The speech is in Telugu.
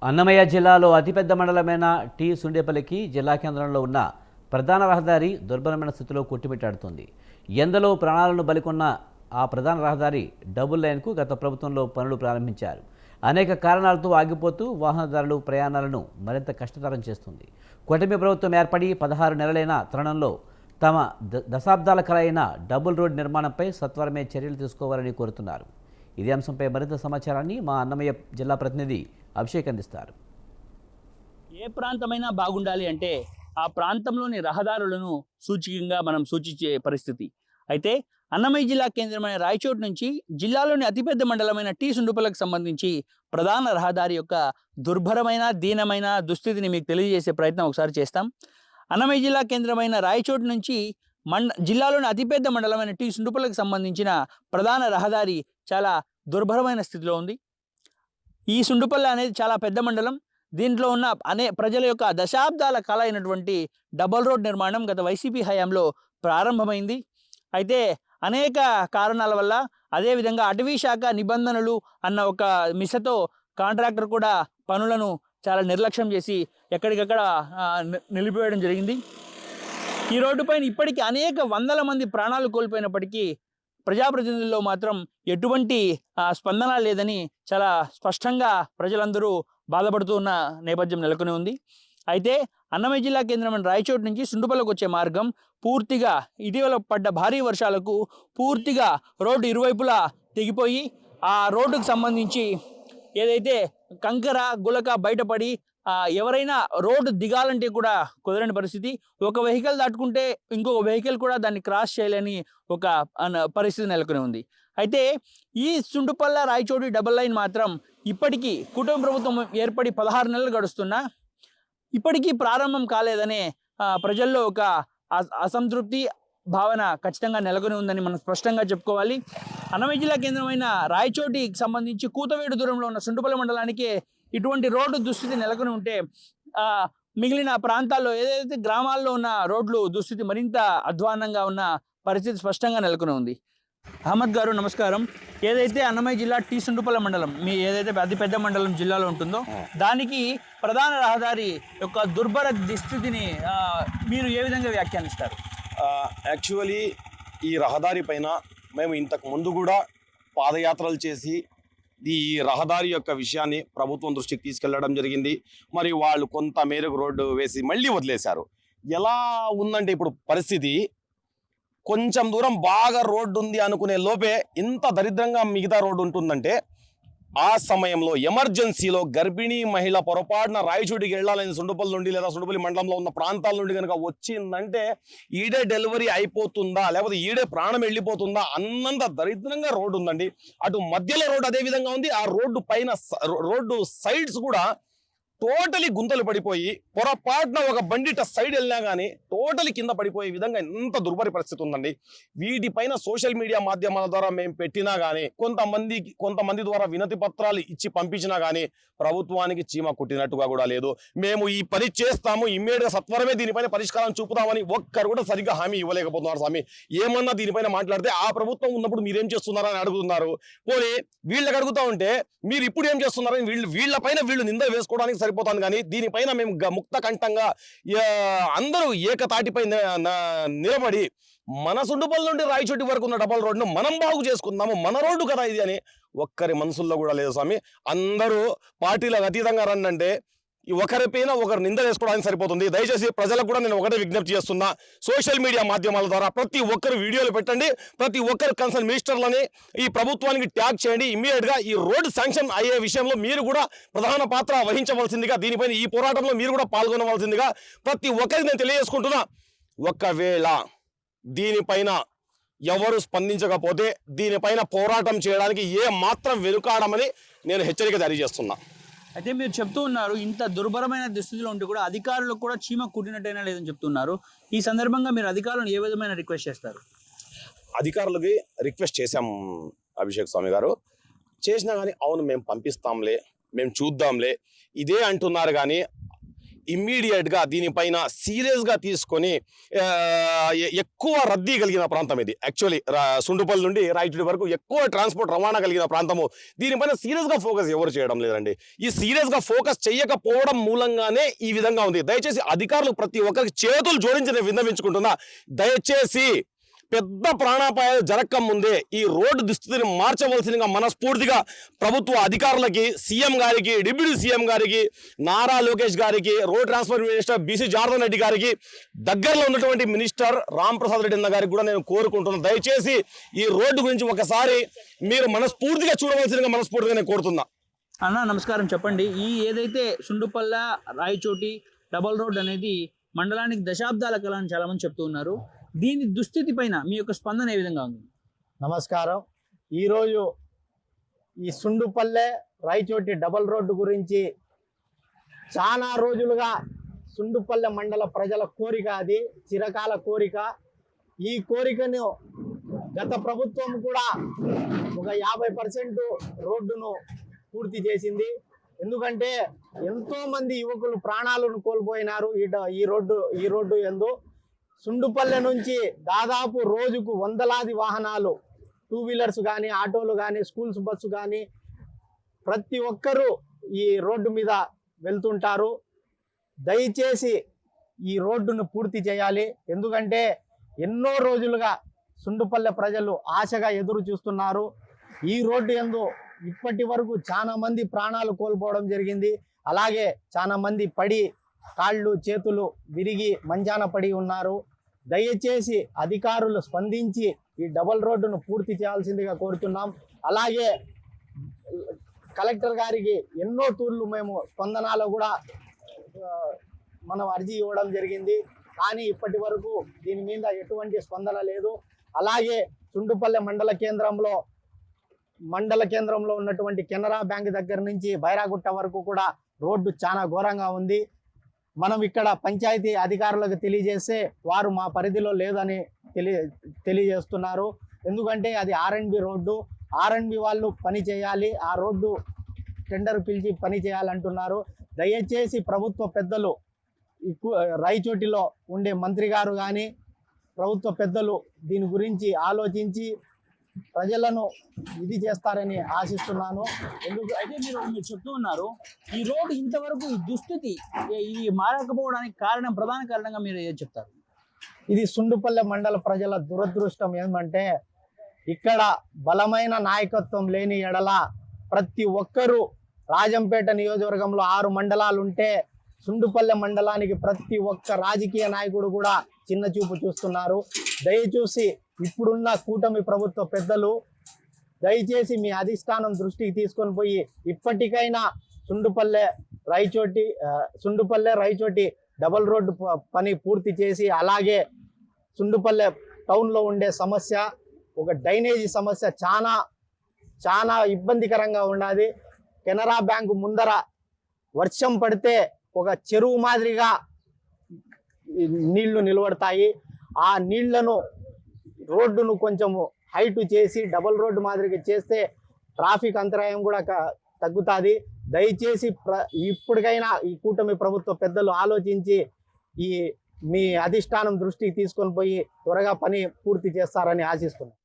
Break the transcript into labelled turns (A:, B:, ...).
A: అన్నమయ్య జిల్లాలో అతిపెద్ద మండలమైన టీ సుండేపల్లికి జిల్లా కేంద్రంలో ఉన్న ప్రధాన రహదారి దుర్భరమైన స్థితిలో కొట్టిమిట్టాడుతోంది. ఎందలో ప్రాణాలను బలికొన్న ఆ ప్రధాన రహదారి డబుల్ లైన్కు గత ప్రభుత్వంలో పనులు ప్రారంభించారు. అనేక కారణాలతో ఆగిపోతూ వాహనదారులు ప్రయాణాలను మరింత కష్టతరం చేస్తుంది. కూటమి ప్రభుత్వం ఏర్పడి 16 నెలలైన తరుణంలో తమ దశాబ్దాల కల అయిన డబుల్ రోడ్ నిర్మాణంపై సత్వరమే చర్యలు తీసుకోవాలని కోరుతున్నారు. ఇదే అంశంపై మరింత సమాచారాన్ని మా అన్నమయ్య జిల్లా ప్రతినిధి అభిషేక్ అందిస్తారు.
B: ఏ ప్రాంతమైనా బాగుండాలి అంటే ఆ ప్రాంతంలోని రహదారులను సూచికంగా మనం సూచించే పరిస్థితి. అయితే అన్నమయ్య జిల్లా కేంద్రమైన రాయచోటి నుంచి జిల్లాలోని అతిపెద్ద మండలమైన టీ సుండుపల్లికి సంబంధించి ప్రధాన రహదారి యొక్క దుర్భరమైన దీనమైన దుస్థితిని మీకు తెలియజేసే ప్రయత్నం ఒకసారి చేస్తాం. అన్నమయ్య జిల్లా కేంద్రమైన రాయచోటి నుంచి జిల్లాలోని అతిపెద్ద మండలమైన టీ సుండుపల్లికి సంబంధించిన ప్రధాన రహదారి చాలా దుర్భరమైన స్థితిలో ఉంది. ఈ సుండుపల్లి అనేది చాలా పెద్ద మండలం. దీంట్లో ఉన్న ప్రజల యొక్క దశాబ్దాల కళ అయినటువంటి డబల్ రోడ్ నిర్మాణం గత వైసీపీ హయాంలో ప్రారంభమైంది. అయితే అనేక కారణాల వల్ల, అదేవిధంగా అటవీ శాఖ నిబంధనలు అన్న ఒక మిసతో కాంట్రాక్టర్ కూడా పనులను చాలా నిర్లక్ష్యం చేసి ఎక్కడికక్కడ నిలిపివేయడం జరిగింది. ఈ రోడ్డుపైన ఇప్పటికీ అనేక వందల మంది ప్రాణాలు కోల్పోయినప్పటికీ ప్రజాప్రతినిధుల్లో మాత్రం ఎటువంటి స్పందన లేదని చాలా స్పష్టంగా ప్రజలందరూ బాధపడుతూ ఉన్న నేపథ్యం నెలకొని ఉంది. అయితే అన్నమయ్య జిల్లా కేంద్రమైన రాయచోటి నుంచి సుండుపల్లికి వచ్చే మార్గం పూర్తిగా ఇటీవల పడ్డ భారీ వర్షాలకు పూర్తిగా రోడ్డు ఇరువైపులా తెగిపోయి ఆ రోడ్డుకు సంబంధించి ఏదైతే కంకర గులక బయటపడి ఎవరైనా రోడ్డు దిగాలంటే కూడా కుదరని పరిస్థితి. ఒక వెహికల్ దాటుకుంటే ఇంకొక వెహికల్ కూడా దాన్ని క్రాస్ చేయలేని ఒక పరిస్థితి నెలకొని ఉంది. అయితే ఈ సుండుపల్ల రాయచోటి డబల్ లైన్ మాత్రం ఇప్పటికీ కుటుంబ ప్రభుత్వం ఏర్పడి 16 నెలలు గడుస్తున్నా ఇప్పటికీ ప్రారంభం కాలేదనే ప్రజల్లో ఒక అసంతృప్తి భావన ఖచ్చితంగా నెలకొని ఉందని మనం స్పష్టంగా చెప్పుకోవాలి. అన్నమయ్య జిల్లా కేంద్రమైన రాయచోటికి సంబంధించి కూతవేడు దూరంలో ఉన్న సుండుపల్లి మండలానికి ఇటువంటి రోడ్డు దుస్థితి నెలకొని ఉంటే మిగిలిన ప్రాంతాల్లో ఏదైతే గ్రామాల్లో ఉన్న రోడ్లు దుస్థితి మరింత అధ్వాన్నంగా ఉన్న పరిస్థితి స్పష్టంగా నెలకొని ఉంది. అహ్మద్ గారు నమస్కారం. ఏదైతే అన్నమయ్య జిల్లా టీ సుండుపల్లి మండలం మీ ఏదైతే అతిపెద్ద మండలం జిల్లాలో ఉంటుందో దానికి ప్రధాన రహదారి యొక్క దుర్భర దుస్థితిని మీరు ఏ విధంగా వ్యాఖ్యానిస్తారు?
C: యాక్చువల్లీ ఈ రహదారి పైన మేము ఇంతకు ముందు కూడా పాదయాత్రలు చేసి ఈ రహదారి యొక్క విషయాన్ని ప్రభుత్వం దృష్టికి తీసుకెళ్లడం జరిగింది. మరి వాళ్ళు కొంత మేరకు రోడ్డు వేసి మళ్ళీ వదిలేశారు. ఎలా ఉందంటే ఇప్పుడు పరిస్థితి, కొంచెం దూరం బాగా రోడ్డు ఉంది అనుకునే లోపే ఇంత దరిద్రంగా మిగతా రోడ్డు ఉంటుందంటే ఆ సమయంలో ఎమర్జెన్సీలో గర్భిణీ మహిళ పొరపాటున రాయచోటికి వెళ్ళాలని సుండుపల్లి నుండి లేదా సుండుపల్లి మండలంలో ఉన్న ప్రాంతాల నుండి కనుక వచ్చిందంటే ఈడే డెలివరీ అయిపోతుందా లేకపోతే ఈడే ప్రాణం వెళ్ళిపోతుందా అన్నంత దరిద్రంగా రోడ్డు ఉందండి. అటు మధ్యలో రోడ్డు అదే విధంగా ఉంది. ఆ రోడ్డు పైన రోడ్డు సైడ్స్ కూడా టోటలీ గుంతలు పడిపోయి పొరపాటున ఒక బండిట సైడ్ వెళ్ళినా కానీ టోటలీ కింద పడిపోయే విధంగా ఎంత దుర్భర పరిస్థితి ఉందండి. వీటిపైన సోషల్ మీడియా మాధ్యమాల ద్వారా మేము పెట్టినా కానీ కొంతమంది ద్వారా వినతి పత్రాలు ఇచ్చి పంపించినా కానీ ప్రభుత్వానికి చీమ కుట్టినట్టుగా కూడా లేదు. మేము ఈ పని చేస్తాము, ఇమ్మీడియట్గా సత్వరమే దీనిపైన పరిష్కారం చూపుతామని ఒక్కరు కూడా సరిగ్గా హామీ ఇవ్వలేకపోతున్నారు. స్వామి, ఏమన్నా దీనిపైన మాట్లాడితే ఆ ప్రభుత్వం ఉన్నప్పుడు మీరేం చేస్తున్నారని అడుగుతున్నారు. పోనీ వీళ్ళకి అడుగుతా ఉంటే మీరు ఇప్పుడు ఏం చేస్తున్నారని వీళ్ళపైన వీళ్ళు నింద వేసుకోవడానికి సరిపోతాను. కానీ దీనిపైన మేము ముక్త కంఠంగా అందరూ ఏకతాటిపై నిలబడి మన సుండుపల్లి నుండి రాయచోటి వరకు ఉన్న డబల్ రోడ్ను మనం బాగు చేసుకుందాము, మన రోడ్డు కదా ఇది అని ఒక్కరి మనసుల్లో కూడా లేదు. స్వామి, అందరూ పార్టీలకు అతీతంగా రండి. ఒకరిపైన ఒకరు నింద వేసుకోవడానికి సరిపోతుంది. దయచేసి ప్రజలకు కూడా నేను ఒకటే విజ్ఞప్తి చేస్తున్నా, సోషల్ మీడియా మాధ్యమాల ద్వారా ప్రతి ఒక్కరు వీడియోలు పెట్టండి, ప్రతి ఒక్కరు కన్సర్న్ మినిస్టర్లని ఈ ప్రభుత్వానికి ట్యాగ్ చేయండి. ఇమ్మీడియట్గా ఈ రోడ్డు శాంక్షన్ అయ్యే విషయంలో మీరు కూడా ప్రధాన పాత్ర వహించవలసిందిగా, దీనిపైన ఈ పోరాటంలో మీరు కూడా పాల్గొనవలసిందిగా ప్రతి ఒక్కరికి నేను తెలియజేసుకుంటున్నా. ఒకవేళ దీనిపైన ఎవరు స్పందించకపోతే దీనిపైన పోరాటం చేయడానికి ఏ మాత్రం వెనుకాడమని నేను హెచ్చరిక జారీ చేస్తున్నా.
B: అయితే మీరు చెప్తూ ఉన్నారు ఇంత దుర్భరమైన దుస్థితిలో ఉంటే కూడా అధికారులకు కూడా చీమ కుట్టినట్టయినా లేదని చెప్తున్నారు. ఈ సందర్భంగా మీరు అధికారులను ఏ విధమైన రిక్వెస్ట్ చేస్తారు?
C: అధికారులకి రిక్వెస్ట్ చేశాం అభిషేక్ స్వామి గారు. చేసినా కానీ అవును మేము పంపిస్తాంలే, మేము చూద్దాంలే ఇదే అంటున్నారు. కానీ ఇమ్మీడియట్గా దీనిపైన సీరియస్గా తీసుకొని ఎక్కువ రద్దీ కలిగిన ప్రాంతం ఇది. యాక్చువల్లీ సుండుపల్లి నుండి రాయచూడి వరకు ఎక్కువ ట్రాన్స్పోర్ట్ రవాణా కలిగిన ప్రాంతము. దీనిపైన సీరియస్గా ఫోకస్ ఎవరు చేయడం లేదండి. ఈ సీరియస్గా ఫోకస్ చేయకపోవడం మూలంగానే ఈ విధంగా ఉంది. దయచేసి అధికారులు ప్రతి ఒక్కరికి చేతులు జోడించి నేను విన్నవించుకుంటున్నా. దయచేసి పెద్ద ప్రాణాపాయాలు జరగక ముందే ఈ రోడ్డు దుస్థితిని మార్చవలసిందిగా మనస్ఫూర్తిగా ప్రభుత్వ అధికారులకి, సీఎం గారికి, డిప్యూటీ సీఎం గారికి, నారా లోకేష్ గారికి, road transport minister BC Janardhan Reddy గారికి, దగ్గరలో ఉన్నటువంటి మినిస్టర్ రామ్ ప్రసాద్ రెడ్డి అన్న గారికి కూడా నేను కోరుకుంటున్నాను. దయచేసి ఈ రోడ్డు గురించి ఒకసారి మీరు మనస్ఫూర్తిగా చూడవలసిందిగా మనస్ఫూర్తిగా నేను కోరుతున్నా.
B: అన్న నమస్కారం, చెప్పండి. ఈ ఏదైతే సుండుపల్ల రాయచోటి డబల్ రోడ్ అనేది మండలానికి దశాబ్దాల కళ అని చాలా మంది చెప్తూ ఉన్నారు. దీని దుస్థితి పైన మీ యొక్క స్పందన ఏ విధంగా ఉంది?
D: నమస్కారం. ఈరోజు ఈ సుండుపల్లె రాయచోటి డబల్ రోడ్డు గురించి చాలా రోజులుగా సుండుపల్లె మండల ప్రజల కోరిక, అది చిరకాల కోరిక. ఈ కోరికను గత ప్రభుత్వం కూడా ఒక 50% రోడ్డును పూర్తి చేసింది. ఎందుకంటే ఎంతో మంది యువకులు ప్రాణాలను కోల్పోయినారు ఈ రోడ్డు యందు. సుండుపల్లె నుంచి దాదాపు రోజుకు వందలాది వాహనాలు, 2 వీలర్స్ కానీ, ఆటోలు కానీ, స్కూల్స్ బస్సు కానీ ప్రతి ఒక్కరూ ఈ రోడ్డు మీద వెళ్తుంటారు. దయచేసి ఈ రోడ్డును పూర్తి చేయాలి. ఎందుకంటే ఎన్నో రోజులుగా సుండుపల్లె ప్రజలు ఆశగా ఎదురు చూస్తున్నారు. ఈ రోడ్డు యందు ఇప్పటి వరకు చాలా మంది ప్రాణాలు కోల్పోవడం జరిగింది. అలాగే చాలా మంది పడి కాళ్ళు చేతులు విరిగి మంచాన పడి ఉన్నారు. దయచేసి అధికారులు స్పందించి ఈ డబల్ రోడ్డును పూర్తి చేయాల్సిందిగా కోరుతున్నాం. అలాగే కలెక్టర్ గారికి ఎన్నో తూర్లు మేము స్పందనలో కూడా మనం అర్జీ ఇవ్వడం జరిగింది. కానీ ఇప్పటి వరకు దీని మీద ఎటువంటి స్పందన లేదు. అలాగే సుండుపల్లె మండల కేంద్రంలో ఉన్నటువంటి కెనరా బ్యాంక్ దగ్గర నుంచి బైరాగుట్ట వరకు కూడా రోడ్డు చాలా ఘోరంగా ఉంది. మనం ఇక్కడ పంచాయతీ అధికారులకు తెలియజేస్తే వారు మా పరిధిలో లేదని తెలియజేస్తున్నారు. ఎందుకంటే అది ఆర్ఎండ్బి రోడ్డు, ఆర్ఎండ్బి వాళ్ళు పని చేయాలి, ఆ రోడ్డు టెండర్ పిలిచి పని చేయాలంటున్నారు. దయచేసి ప్రభుత్వ పెద్దలు, రాయచోటిలో ఉండే మంత్రి గారు కానీ ప్రభుత్వ పెద్దలు దీని గురించి ఆలోచించి ప్రజలను ఇది చేస్తారని ఆశిస్తున్నాను.
B: అయితే మీరు చెప్తూ ఉన్నారు, ఈ రోడ్డు ఇంతవరకు ఈ దుస్థితి ఇది మారకపోవడానికి ప్రధాన కారణంగా మీరు ఏం చెప్తారు?
D: ఇది సుండుపల్లె మండల ప్రజల దురదృష్టం. ఏమంటే ఇక్కడ బలమైన నాయకత్వం లేని ఎడల ప్రతి ఒక్కరూ, రాజంపేట నియోజకవర్గంలో 6 మండలాలు ఉంటే సుండుపల్లె మండలానికి ప్రతి ఒక్క రాజకీయ నాయకుడు కూడా చిన్న చూపు చూస్తున్నారు. దయచేసి ఇప్పుడున్న కూటమి ప్రభుత్వ పెద్దలు దయచేసి మీ అధిష్టానం దృష్టికి తీసుకొని పోయి ఇప్పటికైనా సుండుపల్లె రాయచోటి డబల్ రోడ్డు పని పూర్తి చేసి, అలాగే సుండుపల్లె టౌన్లో ఉండే సమస్య, ఒక డ్రైనేజీ సమస్య చాలా ఇబ్బందికరంగా ఉన్నది. కెనరా బ్యాంకు ముందర వర్షం పడితే ఒక చెరువు మాదిరిగా నీళ్లు నిలబడతాయి. ఆ నీళ్లను రోడ్డును కొంచెము హైట్ చేసి డబల్ రోడ్డు మాదిరిగా చేస్తే ట్రాఫిక్ అంతరాయం కూడా తగ్గుతుంది. దయచేసి ఇప్పటికైనా ఈ కూటమి ప్రభుత్వ పెద్దలు ఆలోచించి మీ అధిష్టానం దృష్టికి తీసుకొని పోయి త్వరగా పని పూర్తి చేస్తారని ఆశిస్తున్నాను.